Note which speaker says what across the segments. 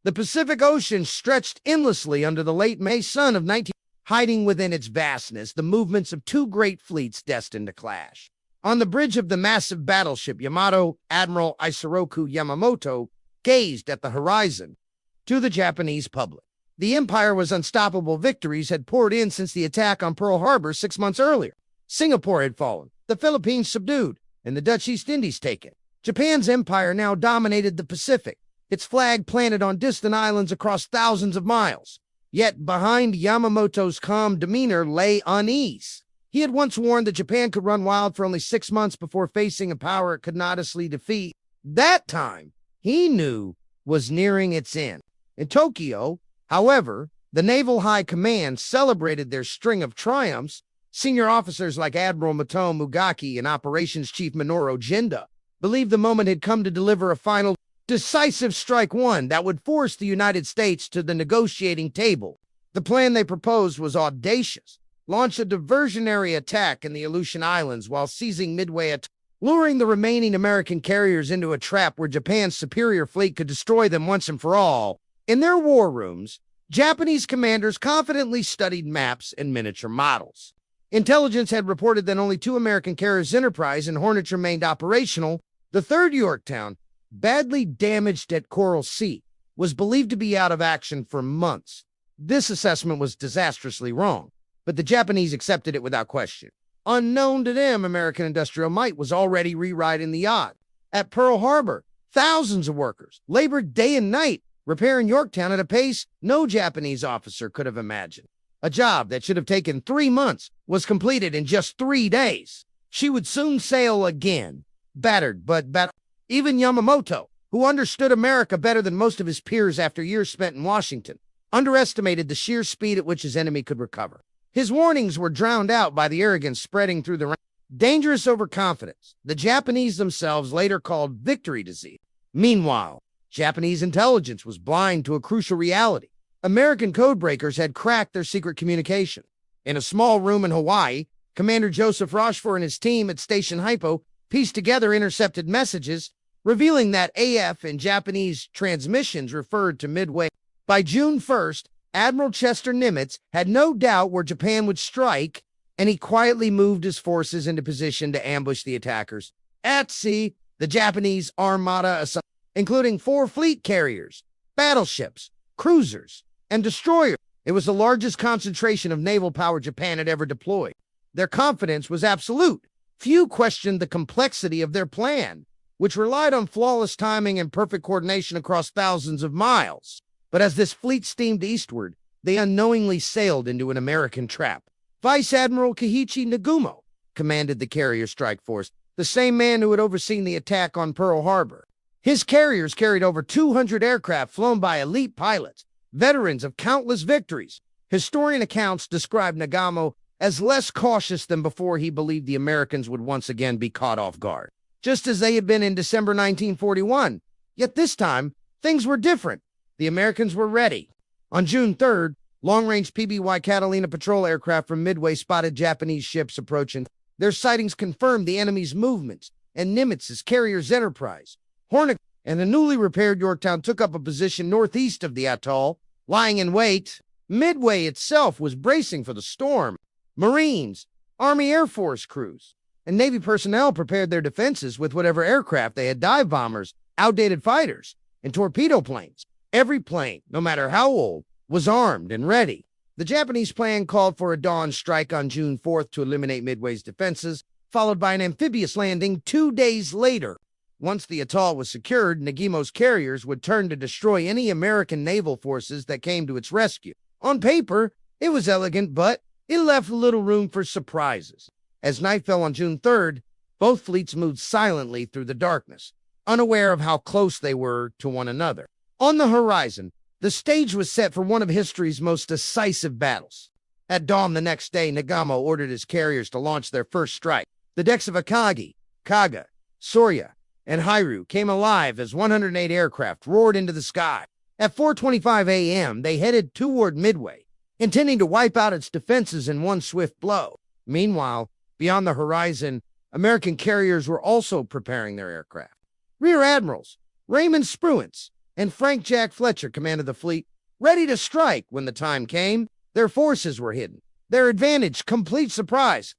Speaker 1: The Pacific Ocean stretched endlessly under the late May sun of 19... hiding within its vastness the movements of two great fleets destined to clash. On the bridge of the massive battleship Yamato, Admiral Isoroku Yamamoto gazed at the horizon. To the Japanese public, the Empire was unstoppable. Victories had poured in since the attack on Pearl Harbor 6 months earlier. Singapore had fallen, the Philippines subdued, and the Dutch East Indies taken. Japan's empire now dominated the Pacific, its flag planted on distant islands across thousands of miles. Yet behind Yamamoto's calm demeanor lay unease. He had once warned that Japan could run wild for only 6 months before facing a power it could not easily defeat. That time, he knew, was nearing its end. In Tokyo, however, the Naval High Command celebrated their string of triumphs. Senior officers like Admiral Mato Mugaki and Operations Chief Minoru Jinda believed the moment had come to deliver a final, decisive strike, one that would force the United States to the negotiating table. The plan they proposed was audacious. Launch a diversionary attack in the Aleutian Islands while seizing Midway, luring the remaining American carriers into a trap where Japan's superior fleet could destroy them once and for all. In their war rooms, Japanese commanders confidently studied maps and miniature models. Intelligence had reported that only 2 American carriers, Enterprise and Hornet, remained operational. The third, Yorktown, badly damaged at Coral Sea, was believed to be out of action for months. This assessment was disastrously wrong, but the Japanese accepted it without question. Unknown to them, American industrial might was already rewriting the odds. At Pearl Harbor, thousands of workers labored day and night, repairing Yorktown at a pace no Japanese officer could have imagined. A job that should have taken 3 months was completed in just 3 days. She would soon sail again, battered but Even Yamamoto, who understood America better than most of his peers after years spent in Washington, underestimated the sheer speed at which his enemy could recover. His warnings were drowned out by the arrogance spreading through the ranks. Dangerous overconfidence, the Japanese themselves later called victory disease. Meanwhile, Japanese intelligence was blind to a crucial reality. American codebreakers had cracked their secret communication. In a small room in Hawaii, Commander Joseph Rochefort and his team at Station Hypo pieced together intercepted messages, revealing that AF and Japanese transmissions referred to Midway. By June 1st, Admiral Chester Nimitz had no doubt where Japan would strike, and he quietly moved his forces into position to ambush the attackers. At sea, the Japanese armada, including 4 fleet carriers, battleships, cruisers, and destroyers. It was the largest concentration of naval power Japan had ever deployed. Their confidence was absolute. Few questioned the complexity of their plan, which relied on flawless timing and perfect coordination across thousands of miles. But as this fleet steamed eastward, they unknowingly sailed into an American trap. Vice Admiral Keiichi Nagumo commanded the carrier strike force, the same man who had overseen the attack on Pearl Harbor. His carriers carried over 200 aircraft flown by elite pilots, veterans of countless victories. Historian accounts describe Nagumo as less cautious than before. He believed the Americans would once again be caught off guard, just as they had been in December 1941. Yet this time, things were different. The Americans were ready. On June 3rd, long-range PBY Catalina patrol aircraft from Midway spotted Japanese ships approaching. Their sightings confirmed the enemy's movements, and Nimitz's carrier's Enterprise, Hornet, and the newly repaired Yorktown took up a position northeast of the atoll, lying in wait. Midway itself was bracing for the storm. Marines, Army Air Force crews, and Navy personnel prepared their defenses with whatever aircraft they had: dive bombers, outdated fighters, and torpedo planes. Every plane, no matter how old, was armed and ready. The Japanese plan called for a dawn strike on June 4th to eliminate Midway's defenses, followed by an amphibious landing 2 days later. Once the atoll was secured, Nagumo's carriers would turn to destroy any American naval forces that came to its rescue. On paper, it was elegant, but it left little room for surprises. As night fell on June 3rd, both fleets moved silently through the darkness, unaware of how close they were to one another. On the horizon, the stage was set for one of history's most decisive battles. At dawn the next day, Nagumo ordered his carriers to launch their first strike. The decks of Akagi, Kaga, Soryu, and Hiryu came alive as 108 aircraft roared into the sky. At 4:25 a.m., they headed toward Midway, intending to wipe out its defenses in one swift blow. Meanwhile, beyond the horizon, American carriers were also preparing their aircraft. Rear Admirals Raymond, Spruance, and Frank Jack Fletcher commanded the fleet, ready to strike when the time came. Their forces were hidden, their advantage complete surprise.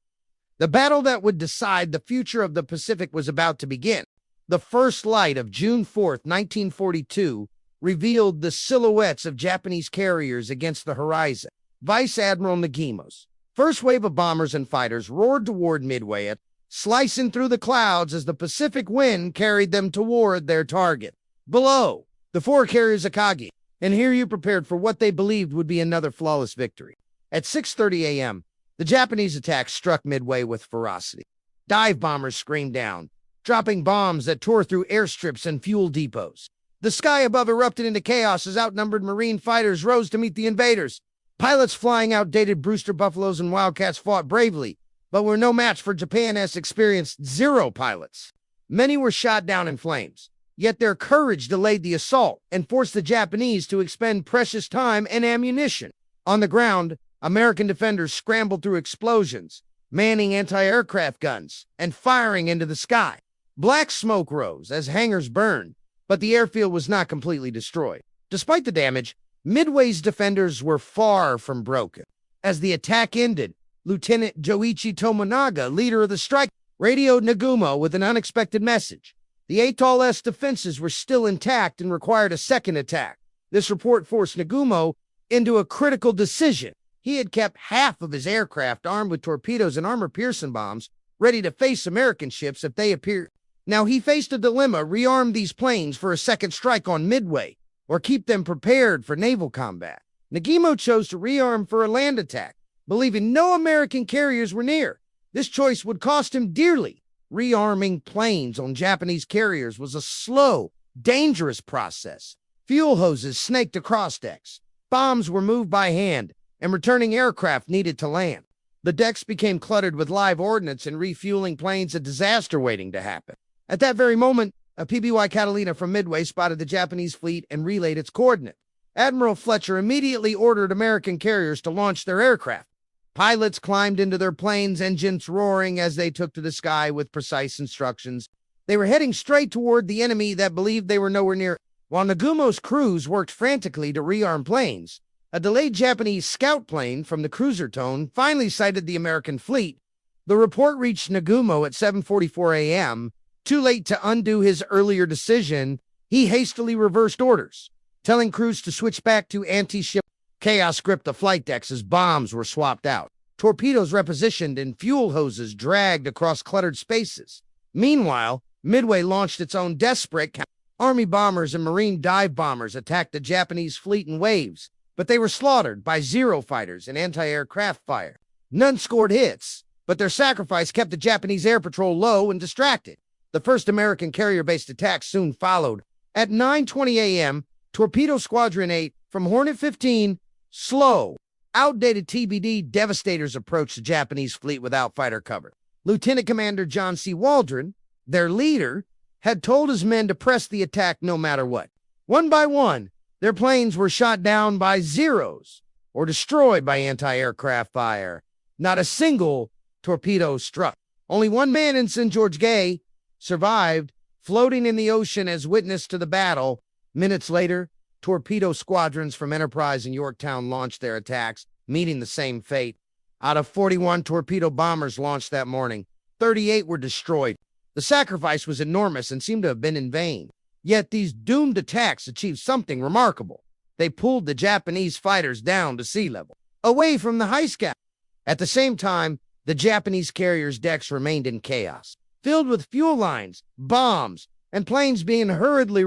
Speaker 1: The battle that would decide the future of the Pacific was about to begin. The first light of June 4th, 1942, revealed the silhouettes of Japanese carriers against the horizon. Vice Admiral Nagumo's first wave of bombers and fighters roared toward Midway, slicing through the clouds as the Pacific wind carried them toward their target. Below, the four carriers Akagi and Hiryu prepared for what they believed would be another flawless victory. At 6:30 a.m., the Japanese attack struck Midway with ferocity. Dive bombers screamed down, dropping bombs that tore through airstrips and fuel depots. The sky above erupted into chaos as outnumbered Marine fighters rose to meet the invaders. Pilots flying outdated Brewster Buffaloes and Wildcats fought bravely, but were no match for Japan's experienced Zero pilots. Many were shot down in flames, yet their courage delayed the assault and forced the Japanese to expend precious time and ammunition. On the ground, American defenders scrambled through explosions, manning anti-aircraft guns and firing into the sky. Black smoke rose as hangars burned, but the airfield was not completely destroyed. Despite the damage, Midway's defenders were far from broken. As the attack ended, Lieutenant Joichi Tomonaga, leader of the strike, radioed Nagumo with an unexpected message. The Atoll-S defenses were still intact and required a second attack. This report forced Nagumo into a critical decision. He had kept half of his aircraft armed with torpedoes and armor-piercing bombs, ready to face American ships if they appeared. Now he faced a dilemma: rearm these planes for a second strike on Midway, or keep them prepared for naval combat. Nagumo chose to rearm for a land attack, believing no American carriers were near. This choice would cost him dearly. Rearming planes on Japanese carriers was a slow, dangerous process. Fuel hoses snaked across decks. Bombs were moved by hand, and returning aircraft needed to land. The decks became cluttered with live ordnance and refueling planes, a disaster waiting to happen. At that very moment, a PBY Catalina from Midway spotted the Japanese fleet and relayed its coordinate. Admiral Fletcher immediately ordered American carriers to launch their aircraft. Pilots climbed into their planes, engines roaring as they took to the sky with precise instructions. They were heading straight toward the enemy that believed they were nowhere near. While Nagumo's crews worked frantically to rearm planes, a delayed Japanese scout plane from the cruiser tone finally sighted the American fleet. The report reached Nagumo at 7:44 a.m. Too late to undo his earlier decision, he hastily reversed orders, telling crews to switch back to anti-ship. Chaos gripped the flight decks as bombs were swapped out. Torpedoes repositioned and fuel hoses dragged across cluttered spaces. Meanwhile, Midway launched its own desperate counter. Army bombers and Marine dive bombers attacked the Japanese fleet in waves, but they were slaughtered by Zero fighters and anti-aircraft fire. None scored hits, but their sacrifice kept the Japanese air patrol low and distracted. The first American carrier-based attack soon followed. At 9:20 a.m., Torpedo Squadron 8 from Hornet 15, slow, outdated TBD Devastators approached the Japanese fleet without fighter cover. Lieutenant Commander John C. Waldron, their leader, had told his men to press the attack no matter what. One by one, their planes were shot down by Zeros or destroyed by anti-aircraft fire. Not a single torpedo struck. Only one man, Ensign George Gay, survived, floating in the ocean as witness to the battle. Minutes later, torpedo squadrons from Enterprise and Yorktown launched their attacks, meeting the same fate. Out of 41 torpedo bombers launched that morning, 38 were destroyed. The sacrifice was enormous and seemed to have been in vain. Yet these doomed attacks achieved something remarkable. They pulled the Japanese fighters down to sea level, away from the high sky. At the same time, the Japanese carriers' decks remained in chaos, filled with fuel lines, bombs, and planes being hurriedly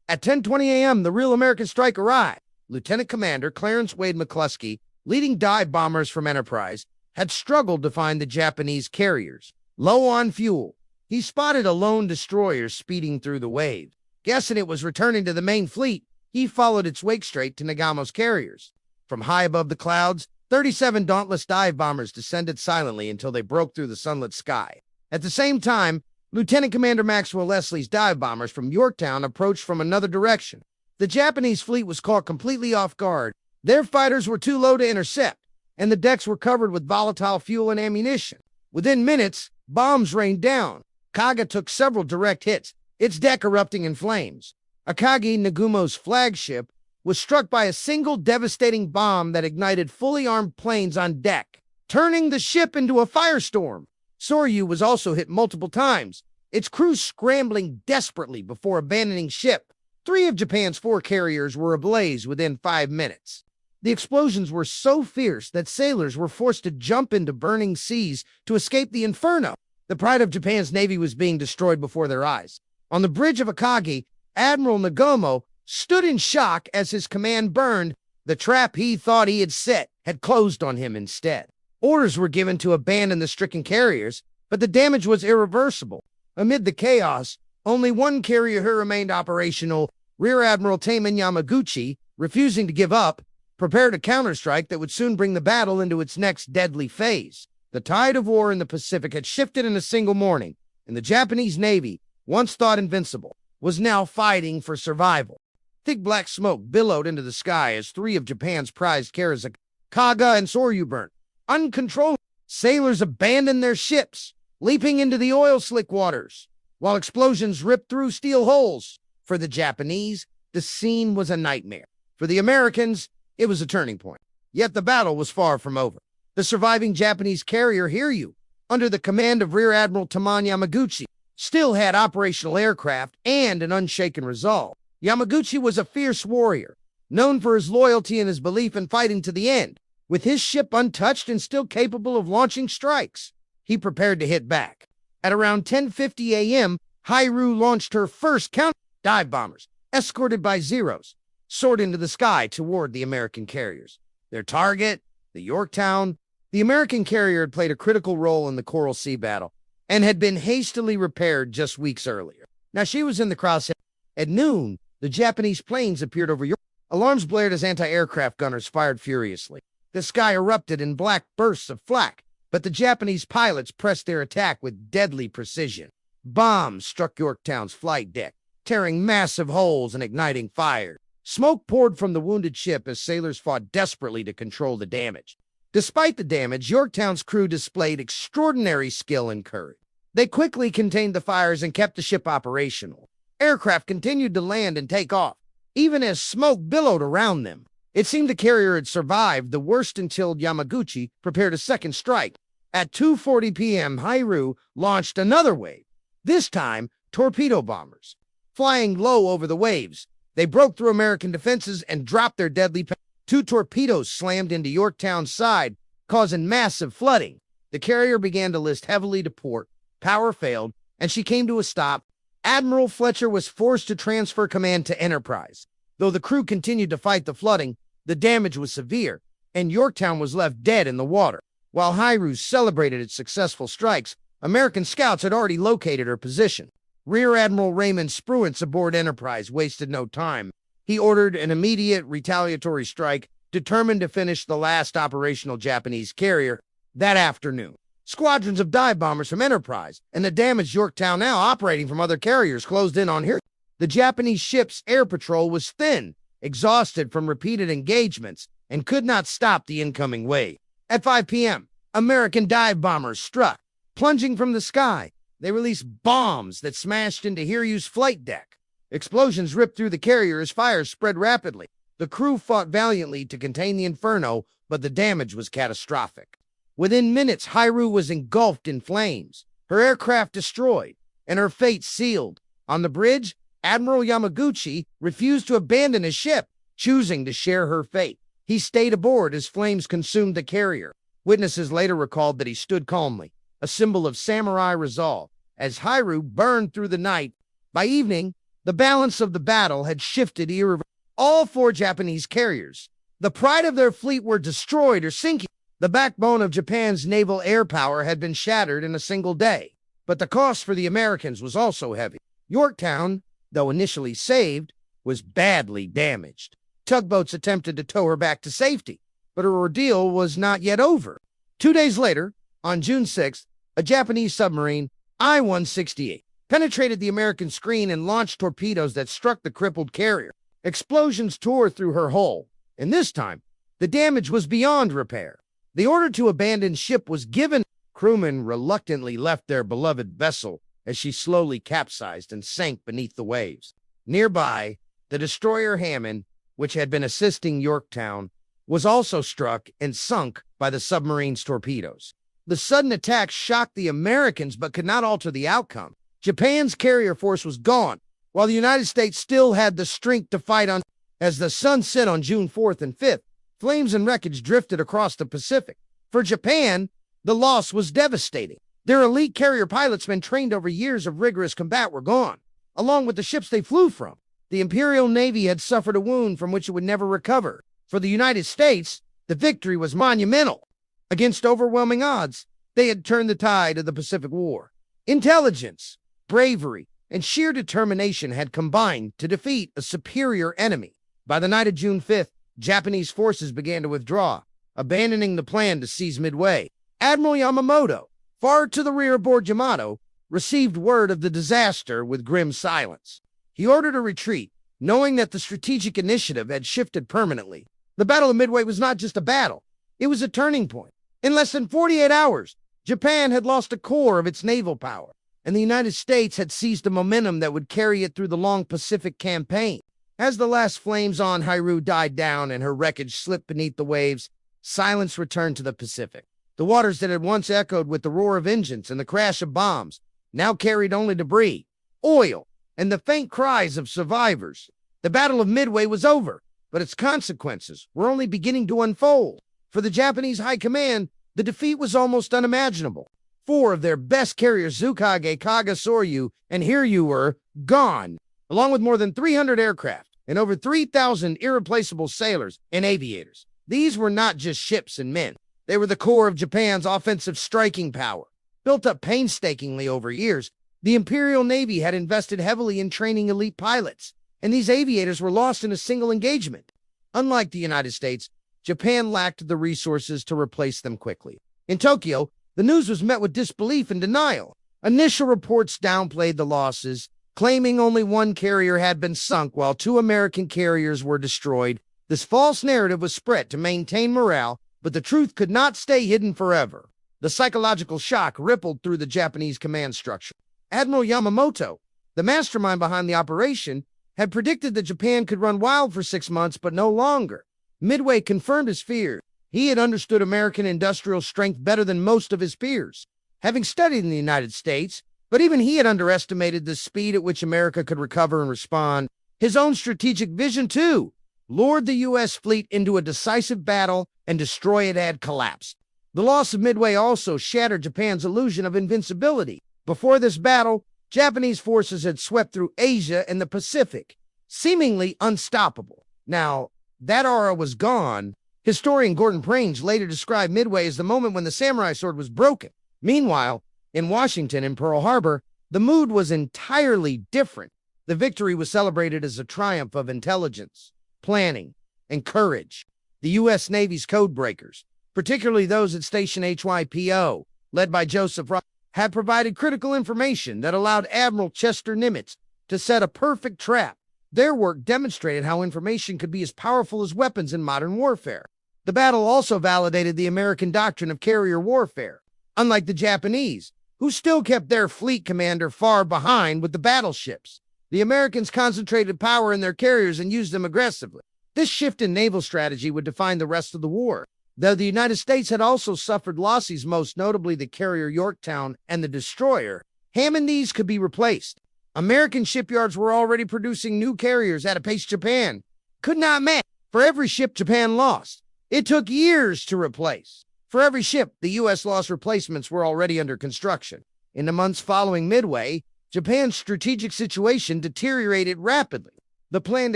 Speaker 1: At 10:20 a.m., the real American strike arrived. Lieutenant Commander Clarence Wade McCluskey, leading dive bombers from Enterprise, had struggled to find the Japanese carriers. Low on fuel, he spotted a lone destroyer speeding through the waves. Guessing it was returning to the main fleet, he followed its wake straight to Nagumo's carriers. From high above the clouds, 37 dauntless dive bombers descended silently until they broke through the sunlit sky. At the same time, Lieutenant Commander Maxwell Leslie's dive bombers from Yorktown approached from another direction. The Japanese fleet was caught completely off guard. Their fighters were too low to intercept, and the decks were covered with volatile fuel and ammunition. Within minutes, bombs rained down. Kaga took several direct hits, its deck erupting in flames. Akagi, Nagumo's flagship, was struck by a single devastating bomb that ignited fully armed planes on deck, turning the ship into a firestorm. Soryu was also hit multiple times, its crew scrambling desperately before abandoning ship. 3 of Japan's 4 carriers were ablaze within 5 minutes. The explosions were so fierce that sailors were forced to jump into burning seas to escape the inferno. The pride of Japan's navy was being destroyed before their eyes. On the bridge of Akagi, Admiral Nagumo stood in shock as his command burned. The trap he thought he had set had closed on him instead. Orders were given to abandon the stricken carriers, but the damage was irreversible. Amid the chaos, only one carrier who remained operational, Rear Admiral Taman Yamaguchi, refusing to give up, prepared a counterstrike that would soon bring the battle into its next deadly phase. The tide of war in the Pacific had shifted in a single morning, and the Japanese Navy, once thought invincible, was now fighting for survival. Thick black smoke billowed into the sky as 3 of Japan's prized carriers, Kaga and Soryu, burnt. Uncontrolled, sailors abandoned their ships, leaping into the oil-slick waters, while explosions ripped through steel hulls. For the Japanese, the scene was a nightmare. For the Americans, it was a turning point. Yet the battle was far from over. The surviving Japanese carrier Hiryu, under the command of Rear Admiral Taman Yamaguchi, still had operational aircraft and an unshaken resolve. Yamaguchi was a fierce warrior, known for his loyalty and his belief in fighting to the end. With his ship untouched and still capable of launching strikes, he prepared to hit back. At around 10:50 a.m., Hiryu launched her first counter-dive bombers, escorted by Zeros, soared into the sky toward the American carriers. Their target, the Yorktown, the American carrier had played a critical role in the Coral Sea battle and had been hastily repaired just weeks earlier. Now she was in the crosshairs. At noon, the Japanese planes appeared over York. Alarms blared as anti-aircraft gunners fired furiously. The sky erupted in black bursts of flak, but the Japanese pilots pressed their attack with deadly precision. Bombs struck Yorktown's flight deck, tearing massive holes and igniting fire. Smoke poured from the wounded ship as sailors fought desperately to control the damage. Despite the damage, Yorktown's crew displayed extraordinary skill and courage. They quickly contained the fires and kept the ship operational. Aircraft continued to land and take off, even as smoke billowed around them. It seemed the carrier had survived the worst until Yamaguchi prepared a second strike. At 2:40 p.m., Hiryu launched another wave, this time torpedo bombers. Flying low over the waves, they broke through American defenses and dropped their deadly 2 torpedoes slammed into Yorktown's side, causing massive flooding. The carrier began to list heavily to port. Power failed, and she came to a stop. Admiral Fletcher was forced to transfer command to Enterprise. Though the crew continued to fight the flooding, the damage was severe, and Yorktown was left dead in the water. While Hiryu celebrated its successful strikes, American scouts had already located her position. Rear Admiral Raymond Spruance aboard Enterprise wasted no time. He ordered an immediate retaliatory strike, determined to finish the last operational Japanese carrier that afternoon. Squadrons of dive bombers from Enterprise and the damaged Yorktown, now operating from other carriers, closed in on her. The Japanese ship's air patrol was thin, exhausted from repeated engagements, and could not stop the incoming wave. At 5 p.m., American dive bombers struck. Plunging from the sky, they released bombs that smashed into Hiryu's flight deck. Explosions ripped through the carrier as fires spread rapidly. The crew fought valiantly to contain the inferno, but the damage was catastrophic. Within minutes, Hiryu was engulfed in flames, her aircraft destroyed, and her fate sealed. On the bridge, Admiral Yamaguchi refused to abandon his ship, choosing to share her fate. He stayed aboard as flames consumed the carrier. Witnesses later recalled that he stood calmly, a symbol of samurai resolve, as Hiryu burned through the night. By evening, the balance of the battle had shifted irreversibly. All 4 Japanese carriers, the pride of their fleet, were destroyed or sinking. The backbone of Japan's naval air power had been shattered in a single day, but the cost for the Americans was also heavy. Yorktown, though initially saved, was badly damaged. Tugboats attempted to tow her back to safety, but her ordeal was not yet over. 2 days later, on June 6th, a Japanese submarine, I-168, penetrated the American screen and launched torpedoes that struck the crippled carrier. Explosions tore through her hull, and this time, the damage was beyond repair. The order to abandon ship was given. Crewmen reluctantly left their beloved vessel as she slowly capsized and sank beneath the waves. Nearby, the destroyer Hammond, which had been assisting Yorktown, was also struck and sunk by the submarine's torpedoes. The sudden attack shocked the Americans but could not alter the outcome. Japan's carrier force was gone, while the United States still had the strength to fight on. As the sun set on June 4th and 5th, flames and wreckage drifted across the Pacific. For Japan, the loss was devastating. Their elite carrier pilots, men trained over years of rigorous combat, were gone, along with the ships they flew from. The Imperial Navy had suffered a wound from which it would never recover. For the United States, the victory was monumental. Against overwhelming odds, they had turned the tide of the Pacific War. Intelligence, bravery, and sheer determination had combined to defeat a superior enemy. By the night of June 5th, Japanese forces began to withdraw, abandoning the plan to seize Midway. Admiral Yamamoto, far to the rear aboard Yamato, received word of the disaster with grim silence. He ordered a retreat, knowing that the strategic initiative had shifted permanently. The Battle of Midway was not just a battle, it was a turning point. In less than 48 hours, Japan had lost a core of its naval power, and the United States had seized the momentum that would carry it through the long Pacific campaign. As the last flames on Hiryu died down and her wreckage slipped beneath the waves, silence returned to the Pacific. The waters that had once echoed with the roar of engines and the crash of bombs now carried only debris, oil, and the faint cries of survivors. The Battle of Midway was over, but its consequences were only beginning to unfold. For the Japanese High Command, the defeat was almost unimaginable. 4 of their best carriers, Akagi, Kaga, Soryu, and Hiryu, were gone, along with more than 300 aircraft and over 3,000 irreplaceable sailors and aviators. These were not just ships and men. They were the core of Japan's offensive striking power. Built up painstakingly over years, the Imperial Navy had invested heavily in training elite pilots, and these aviators were lost in a single engagement. Unlike the United States, Japan lacked the resources to replace them quickly. In Tokyo, the news was met with disbelief and denial. Initial reports downplayed the losses, claiming only 1 carrier had been sunk while 2 American carriers were destroyed. This false narrative was spread to maintain morale, but the truth could not stay hidden forever. The psychological shock rippled through the Japanese command structure. Admiral Yamamoto, the mastermind behind the operation, had predicted that Japan could run wild for 6 months, but no longer. Midway confirmed his fears. He had understood American industrial strength better than most of his peers, having studied in the United States, but even he had underestimated the speed at which America could recover and respond. His own strategic vision, too, lured the U.S. fleet into a decisive battle, and destroy it had collapsed. The loss of Midway also shattered Japan's illusion of invincibility. Before this battle, Japanese forces had swept through Asia and the Pacific, seemingly unstoppable. Now, that aura was gone. Historian Gordon Prange later described Midway as the moment when the samurai sword was broken. Meanwhile, in Washington and Pearl Harbor, the mood was entirely different. The victory was celebrated as a triumph of intelligence, planning, and courage. The U.S. Navy's codebreakers, particularly those at Station HYPO, led by Joseph Ross, had provided critical information that allowed Admiral Chester Nimitz to set a perfect trap. Their work demonstrated how information could be as powerful as weapons in modern warfare. The battle also validated the American doctrine of carrier warfare. Unlike the Japanese, who still kept their fleet commander far behind with the battleships, the Americans concentrated power in their carriers and used them aggressively. This shift in naval strategy would define the rest of the war. Though the United States had also suffered losses, most notably the carrier Yorktown and the destroyer Hammond, these could be replaced. American shipyards were already producing new carriers at a pace Japan could not match. For every ship Japan lost, it took years to replace. For every ship, the U.S. lost replacements were already under construction. In the months following Midway, Japan's strategic situation deteriorated rapidly. The planned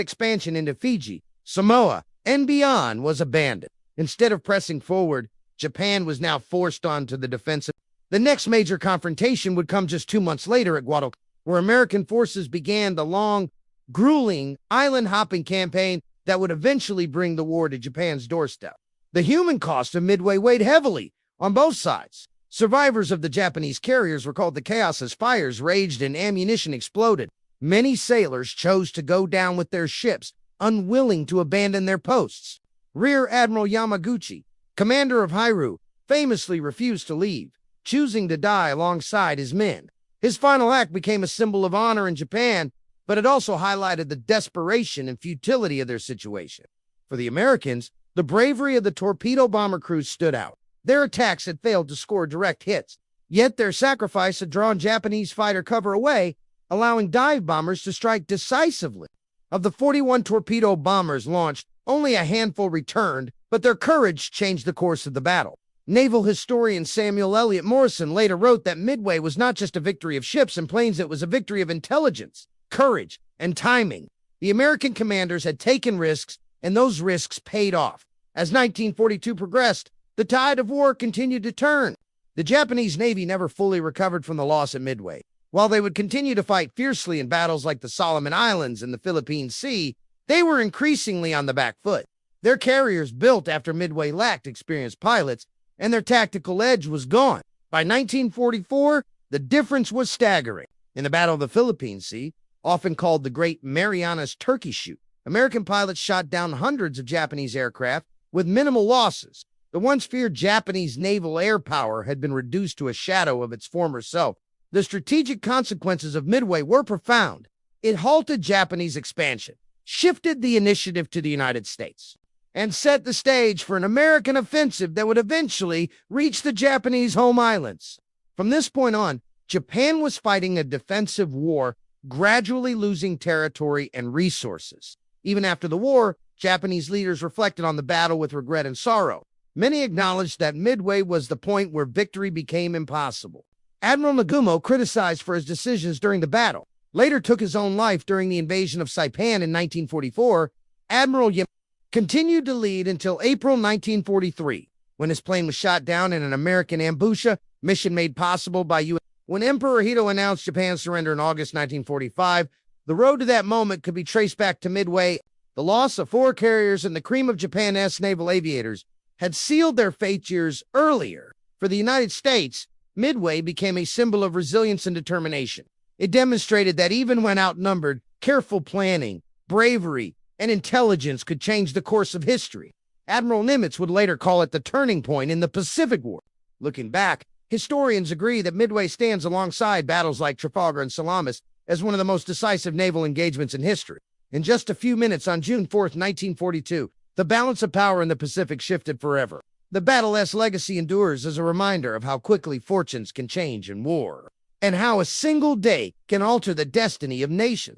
Speaker 1: expansion into Fiji, Samoa, and beyond was abandoned. Instead of pressing forward, Japan was now forced onto the defensive. The next major confrontation would come just 2 months later at Guadalcanal, where American forces began the long, grueling, island-hopping campaign that would eventually bring the war to Japan's doorstep. The human cost of Midway weighed heavily on both sides. Survivors of the Japanese carriers recalled the chaos as fires raged and ammunition exploded. Many sailors chose to go down with their ships, unwilling to abandon their posts. Rear Admiral Yamaguchi, commander of Hiryu, famously refused to leave, choosing to die alongside his men. His final act became a symbol of honor in Japan, but it also highlighted the desperation and futility of their situation. For the Americans, the bravery of the torpedo bomber crews stood out. Their attacks had failed to score direct hits, yet their sacrifice had drawn Japanese fighter cover away, allowing dive bombers to strike decisively. Of the 41 torpedo bombers launched, only a handful returned, but their courage changed the course of the battle. Naval historian Samuel Eliot Morison later wrote that Midway was not just a victory of ships and planes, it was a victory of intelligence, courage, and timing. The American commanders had taken risks, and those risks paid off. As 1942 progressed, the tide of war continued to turn. The Japanese Navy never fully recovered from the loss at Midway. While they would continue to fight fiercely in battles like the Solomon Islands and the Philippine Sea, they were increasingly on the back foot. Their carriers, built after Midway, lacked experienced pilots, and their tactical edge was gone. By 1944, the difference was staggering. In the Battle of the Philippine Sea, often called the Great Marianas Turkey Shoot, American pilots shot down hundreds of Japanese aircraft with minimal losses. The once feared Japanese naval air power had been reduced to a shadow of its former self. The strategic consequences of Midway were profound. It halted Japanese expansion, shifted the initiative to the United States, and set the stage for an American offensive that would eventually reach the Japanese home islands. From this point on, Japan was fighting a defensive war, gradually losing territory and resources. Even after the war, Japanese leaders reflected on the battle with regret and sorrow. Many acknowledged that Midway was the point where victory became impossible. Admiral Nagumo, criticized for his decisions during the battle, later took his own life during the invasion of Saipan in 1944. Admiral Nagumo continued to lead until April 1943, when his plane was shot down in an American ambusha mission made possible by U.S. When Emperor Hirohito announced Japan's surrender in August 1945, the road to that moment could be traced back to Midway. The loss of 4 carriers and the cream of Japan's naval aviators had sealed their fate years earlier. For the United States, Midway became a symbol of resilience and determination. It demonstrated that even when outnumbered, careful planning, bravery, and intelligence could change the course of history. Admiral Nimitz would later call it the turning point in the Pacific War. Looking back, historians agree that Midway stands alongside battles like Trafalgar and Salamis as one of the most decisive naval engagements in history. In just a few minutes on June 4, 1942, the balance of power in the Pacific shifted forever. The battle's legacy endures as a reminder of how quickly fortunes can change in war, and how a single day can alter the destiny of nations.